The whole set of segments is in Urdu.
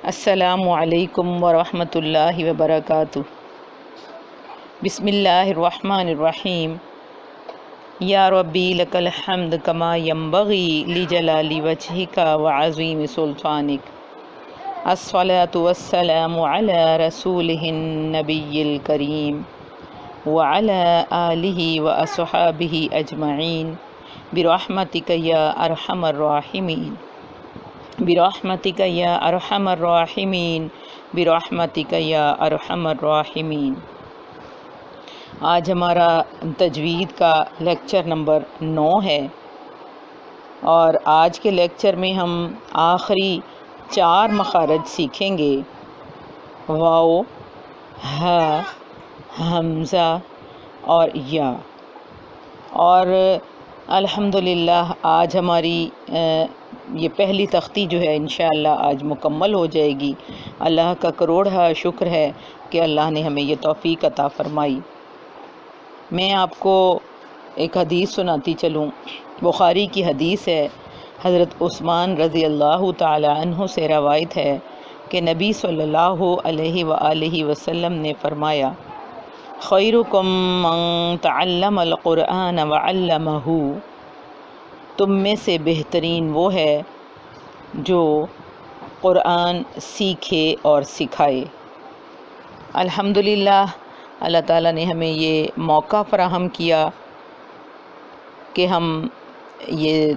السلام علیکم ورحمۃ اللہ وبرکاتہ۔ بسم اللہ الرحمن الرحیم۔ یا ربی لک الحمد کما ینبغی لجلال وجہک وعظیم سلطانک۔ الصلاۃ والسلام علی رسولہ النبی الکریم وعلی آلہ واصحابہ اجمعین برحمتک یا ارحم الراحمین برحمتک یا ارحم الراحمین برحمتک یا ارحم الراحمین۔ آج ہمارا تجوید کا لیکچر نمبر 9 ہے، اور آج کے لیکچر میں ہم آخری 4 مخارج سیکھیں گے: واو، ہا، حمزہ اور یا۔ اور الحمدللہ آج ہماری یہ پہلی تختی جو ہے انشاءاللہ آج مکمل ہو جائے گی۔ اللہ کا کروڑہ شکر ہے کہ اللہ نے ہمیں یہ توفیق عطا فرمائی۔ میں آپ کو ایک حدیث سناتی چلوں۔ بخاری کی حدیث ہے، حضرت عثمان رضی اللہ تعالی عنہ سے روایت ہے کہ نبی صلی اللہ علیہ وآلہ وسلم نے فرمایا: خیرکم من تعلم القرآن وعلمہ۔ تم میں سے بہترین وہ ہے جو قرآن سیکھے اور سکھائے۔ الحمدللہ اللہ تعالیٰ نے ہمیں یہ موقع فراہم کیا کہ ہم یہ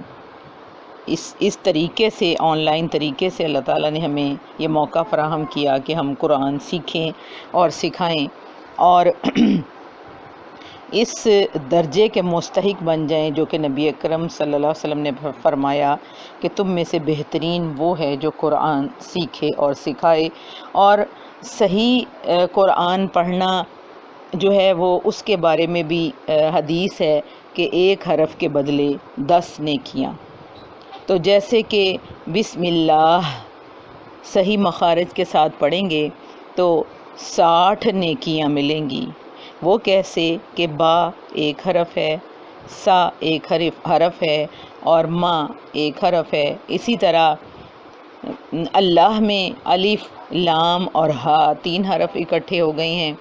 اس طریقے سے آن لائن طریقے سے اللہ تعالیٰ نے ہمیں یہ موقع فراہم کیا کہ ہم قرآن سیکھیں اور سکھائیں، اور اس درجے کے مستحق بن جائیں جو کہ نبی اکرم صلی اللہ علیہ وسلم نے فرمایا کہ تم میں سے بہترین وہ ہے جو قرآن سیکھے اور سکھائے۔ اور صحیح قرآن پڑھنا جو ہے وہ اس کے بارے میں بھی حدیث ہے کہ 1 حرف کے بدلے 10 نیکیاں۔ تو جیسے کہ بسم اللہ صحیح مخارج کے ساتھ پڑھیں گے تو 60 نیکیاں ملیں گی۔ وہ کیسے کہ با 1 حرف ہے، سا 1 حرف ہے، اور ما 1 حرف ہے۔ اسی طرح اللہ میں الف، لام اور ہا 3 حرف اکٹھے ہو گئے ہیں،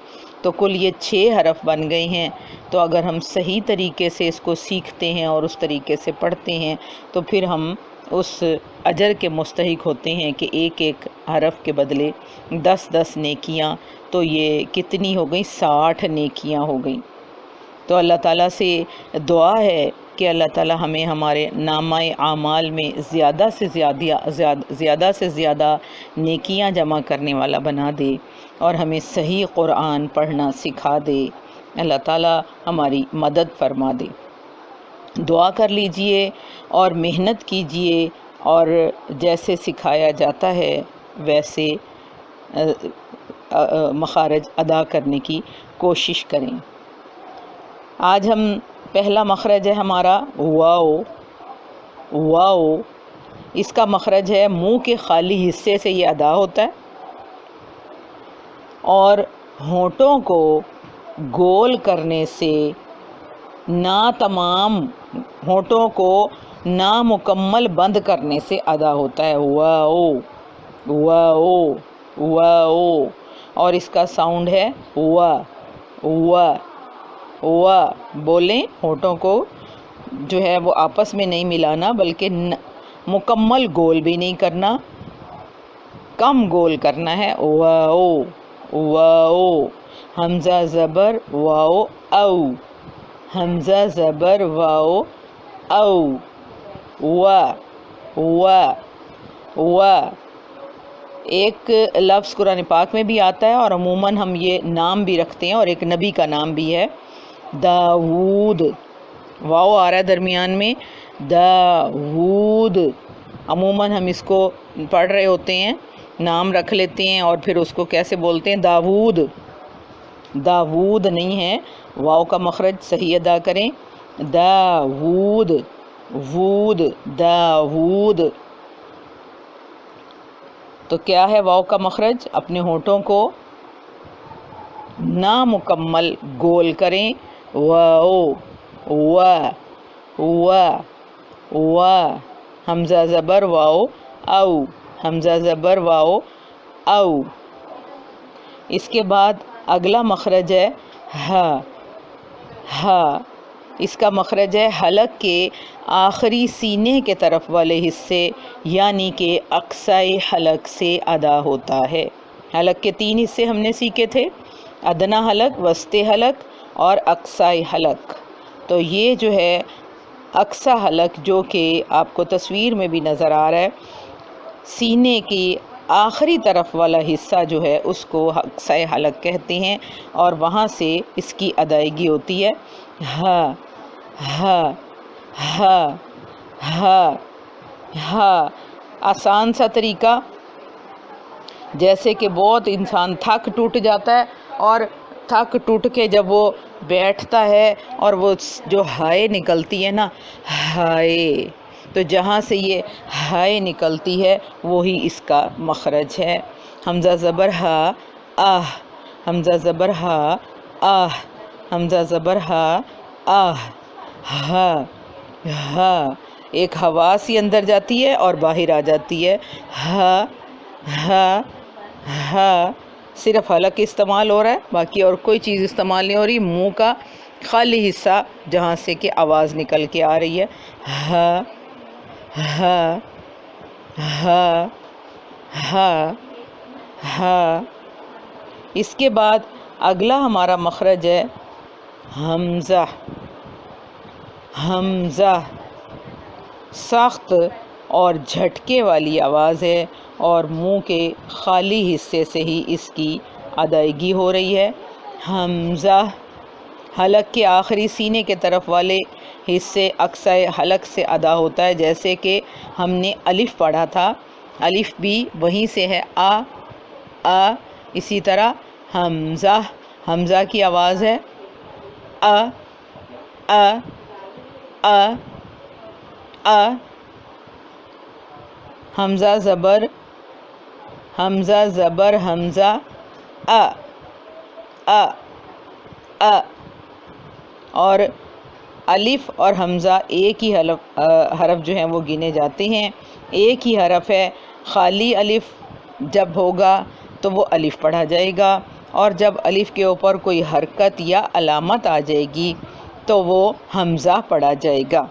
تو کل یہ 6 حرف بن گئے ہیں۔ تو اگر ہم صحیح طریقے سے اس کو سیکھتے ہیں اور اس طریقے سے پڑھتے ہیں تو پھر ہم اس اجر کے مستحق ہوتے ہیں کہ 1 حرف کے بدلے 10 نیکیاں، تو یہ کتنی ہو گئی؟ 60 نیکیاں ہو گئیں۔ تو اللہ تعالیٰ سے دعا ہے کہ اللہ تعالیٰ ہمیں ہمارے نامہ اعمال میں زیادہ سے زیادہ نیکیاں جمع کرنے والا بنا دے، اور ہمیں صحیح قرآن پڑھنا سکھا دے۔ اللہ تعالیٰ ہماری مدد فرما دے۔ دعا کر لیجئے اور محنت کیجئے، اور جیسے سکھایا جاتا ہے ویسے مخارج ادا کرنے کی کوشش کریں۔ آج ہم پہلا مخرج ہے ہمارا واو۔ واو اس کا مخرج ہے منہ کے خالی حصے سے یہ ادا ہوتا ہے، اور ہونٹوں کو گول کرنے سے تمام ہونٹوں کو نامکمل بند کرنے سے ادا ہوتا ہے۔ واو واو واو، اور اس کا ساؤنڈ ہے وا وا وا۔ بولیں، ہونٹوں کو جو ہے وہ آپس میں نہیں ملانا، بلکہ مکمل گول بھی نہیں کرنا، کم گول کرنا ہے۔ واو واو، حمزہ زبر واو او، حمزہ زبر واو او، وا وا وا۔ ایک لفظ قرآن پاک میں بھی آتا ہے، اور عموماً ہم یہ نام بھی رکھتے ہیں، اور ایک نبی کا نام بھی ہے داود۔ واو آ رہا ہے درمیان میں، داود۔ عموماً ہم اس کو پڑھ رہے ہوتے ہیں، نام رکھ لیتے ہیں، اور پھر اس کو کیسے بولتے ہیں؟ داود۔ داود نہیں ہے، واو کا مخرج صحیح ادا کریں، داود وود داود۔ تو کیا ہے واو کا مخرج؟ اپنے ہونٹوں کو نامکمل گول کریں۔ واو وا وا وا، حمزہ زبر واو او، حمزہ زبر واو او. اس کے بعد اگلا مخرج ہے ہا. ہا اس کا مخرج ہے حلق کے آخری سینے کے طرف والے حصے یعنی کہ اقصی حلق سے ادا ہوتا ہے. حلق کے 3 حصے ہم نے سیکھے تھے، ادنا حلق، وسطی حلق اور اقصی حلق. تو یہ جو ہے اقصی حلق جو کہ آپ کو تصویر میں بھی نظر آ رہا ہے، سینے کی آخری طرف والا حصہ جو ہے اس کو اقصی حلق کہتے ہیں اور وہاں سے اس کی ادائیگی ہوتی ہے. ہا ہا ہا ہا ہا. آسان سا طریقہ، جیسے کہ بہت انسان تھک ٹوٹ جاتا ہے اور تھک ٹوٹ کے جب وہ بیٹھتا ہے اور وہ جو ہائے نکلتی ہے نا، ہائے، تو جہاں سے یہ ہائے نکلتی ہے وہی اس کا مخرج ہے. حمزہ زبر ہا آہ، حمزہ زبر ہا آہ، حمزہ زبر ہا آہ. ہا ہا ایک ہوا سی اندر جاتی ہے اور باہر آ جاتی ہے. ہا ہا ہا صرف حلق استعمال ہو رہا ہے، باقی اور کوئی چیز استعمال نہیں ہو رہی. منہ کا خالی حصہ جہاں سے کہ آواز نکل کے آ رہی ہے. ہا ہا ہا ہا ہا. اس کے بعد اگلا ہمارا مخرج ہے حمزہ. حمزہ سخت اور جھٹکے والی آواز ہے اور منہ کے خالی حصے سے ہی اس کی ادائیگی ہو رہی ہے. حمزہ حلق کے آخری سینے کے طرف والے حصے اقصی حلق سے ادا ہوتا ہے، جیسے کہ ہم نے الف پڑھا تھا، الف بھی وہیں سے ہے. آ آ اسی طرح حمزہ، حمزہ کی آواز ہے آ آ آ آ. حمزہ زبر، حمزہ زبر حمزہ آ آ آ. اور الف اور حمزہ ایک ہی حرف جو ہیں وہ گنے جاتے ہیں، ایک ہی حرف ہے. خالی الف جب ہوگا تو وہ الف پڑھا جائے گا، اور جب الف کے اوپر کوئی حرکت یا علامت آ جائے گی تو وہ حمزہ پڑھا جائے گا.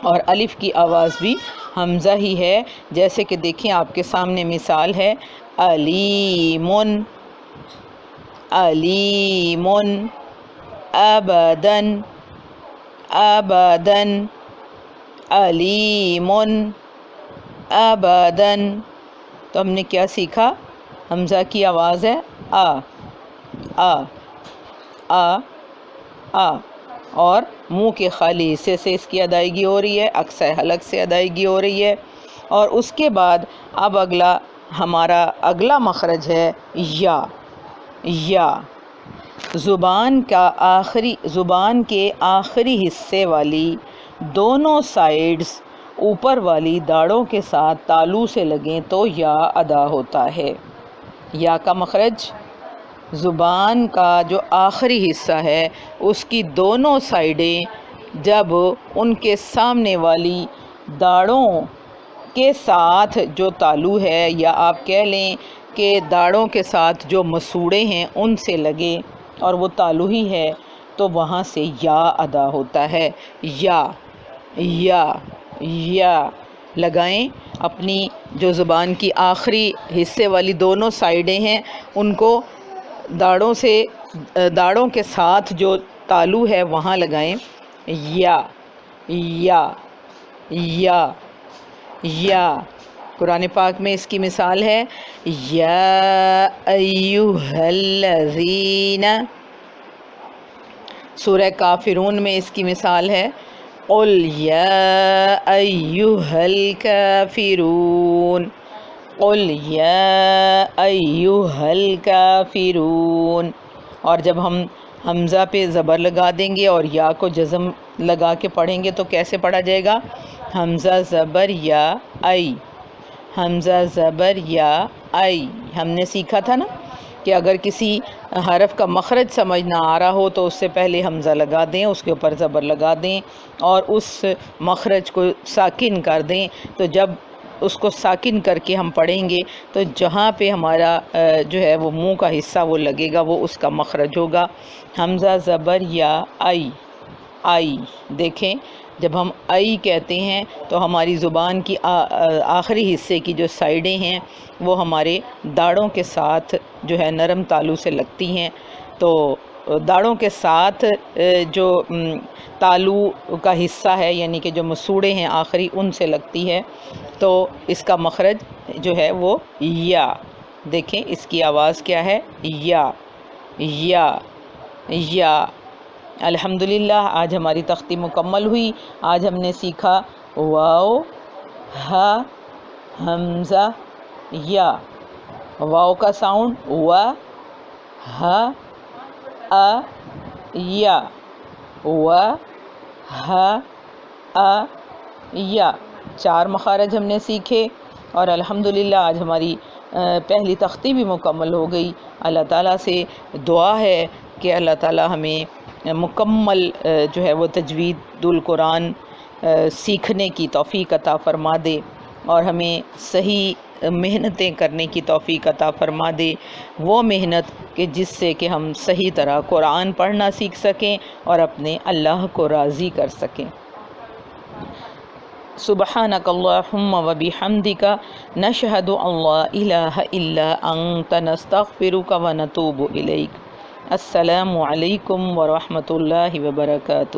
اور الف کی آواز بھی حمزہ ہی ہے، جیسے کہ دیکھیں آپ کے سامنے مثال ہے علیمن، علیمن، ابدن، ابدن، علیمن، ابدن. تو ہم نے کیا سیکھا؟ حمزہ کی آواز ہے آ آ آ آ، اور منہ کے خالی حصے سے اس کی ادائیگی ہو رہی ہے، اقصی حلق سے ادائیگی ہو رہی ہے. اور اس کے بعد اب ہمارا اگلا مخرج ہے یا. یا زبان کے آخری حصے والی دونوں سائیڈز اوپر والی داڑوں کے ساتھ تالو سے لگیں تو یا ادا ہوتا ہے. یا کا مخرج زبان کا جو آخری حصہ ہے اس کی دونوں سائیڈیں جب ان کے سامنے والی داڑوں کے ساتھ جو تالو ہے، یا آپ کہہ لیں کہ داڑوں کے ساتھ جو مسوڑے ہیں ان سے لگے اور وہ تالو ہی ہے، تو وہاں سے یا ادا ہوتا ہے. یا یا یا لگائیں. اپنی جو زبان کی آخری حصے والی دونوں سائیڈیں ہیں ان کو داڑوں کے ساتھ جو تالو ہے وہاں لگائیں. یا یا یا یا. قرآن پاک میں اس کی مثال ہے یا ایھا الذین. سورہ کافرون میں اس کی مثال ہے قل یا ایھا الکافرون، قل یا ایھا الکافرون. اور جب ہم حمزہ پہ زبر لگا دیں گے اور یا کو جزم لگا کے پڑھیں گے تو کیسے پڑھا جائے گا؟ حمزہ زبر یا ای، حمزہ زبر یا ای. ہم نے سیکھا تھا نا کہ اگر کسی حرف کا مخرج سمجھ نہ آ رہا ہو تو اس سے پہلے حمزہ لگا دیں، اس کے اوپر زبر لگا دیں اور اس مخرج کو ساکن کر دیں. تو جب اس کو ساکن کر کے ہم پڑھیں گے تو جہاں پہ ہمارا جو ہے وہ منہ کا حصہ وہ لگے گا وہ اس کا مخرج ہوگا۔ حمزہ زبر یا آئی، آئی، دیکھیں جب ہم آئی کہتے ہیں تو ہماری زبان کی آخری حصے کی جو سائیڈیں ہیں وہ ہمارے داڑوں کے ساتھ جو ہے نرم تالو سے لگتی ہیں، تو داڑوں کے ساتھ جو تالو کا حصہ ہے یعنی کہ جو مسوڑے ہیں آخری ان سے لگتی ہے، تو اس کا مخرج جو ہے وہ یا، دیکھیں اس کی آواز کیا ہے، یا، یا، یا۔ الحمدللہ آج ہماری تختی مکمل ہوئی۔ آج ہم نے سیکھا واو، ہا، حمزہ، یا، واو کا ساؤنڈ و، ہا، یا، و، ہا، یا، 4 مخارج ہم نے سیکھے، اور الحمدللہ آج ہماری پہلی تختی بھی مکمل ہو گئی۔ اللہ تعالیٰ سے دعا ہے کہ اللہ تعالیٰ ہمیں مکمل جو ہے وہ تجوید القرآن سیکھنے کی توفیق عطا فرما دے، اور ہمیں صحیح محنتیں کرنے کی توفیق عطا فرما دے، وہ محنت کہ جس سے کہ ہم صحیح طرح قرآن پڑھنا سیکھ سکیں اور اپنے اللہ کو راضی کر سکیں۔ سبحانک اللہم و بحمدک نشہد ان لا الہ الا انت نستغفرک و نتوب الیک۔ السلام علیکم ورحمۃ اللہ وبرکاتہ۔